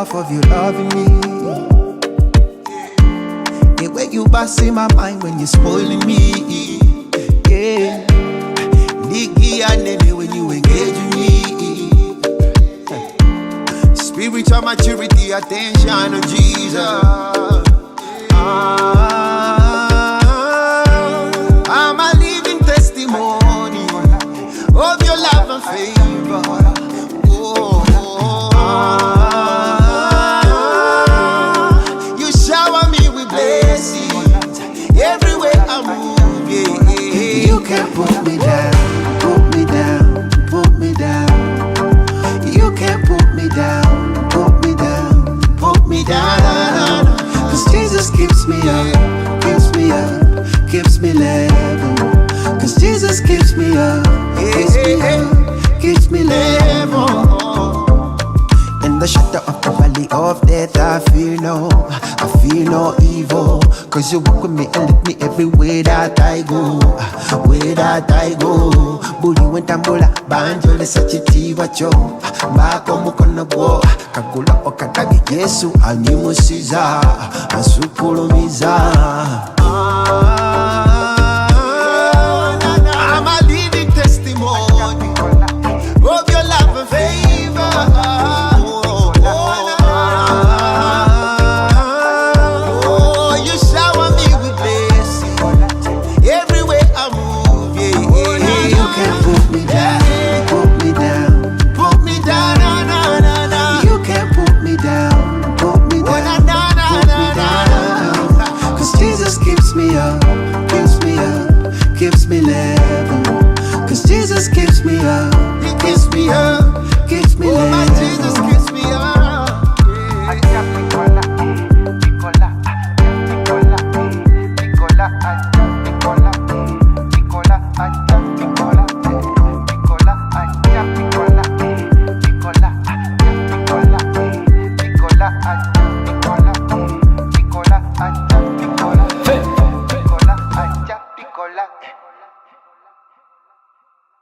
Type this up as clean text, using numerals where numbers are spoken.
off of you loving me. The way you pass in my mind when you're spoiling me. Yeah. Nigga and then when you engage with me. Spiritual maturity, attention to Jesus. I'm a living testimony of your love and favor. You shower me with blessings everywhere I move. Yeah. You can't put me down, put me down, put me down. You can't put me down, put me down, put me down. Cause Jesus keeps me up, keeps me up, keeps me level. Cause Jesus keeps me up, keeps me up, keeps me level. In the shadow of the valley of death, I fear no evil. Cause you walk with me and lead me everywhere that I go, where that I go. Buri wentambula, banjo le sachiti wacho. Bako mukono bo, kagula okatagi Yesu animusiza, asukulumiza. I'm a living testimony of your love and favor. You shower me with blessings everywhere I move. Yeah. You can't put me down, put me down, put me down. You can't put me down, put me down, put me down. Cause Jesus keeps me up,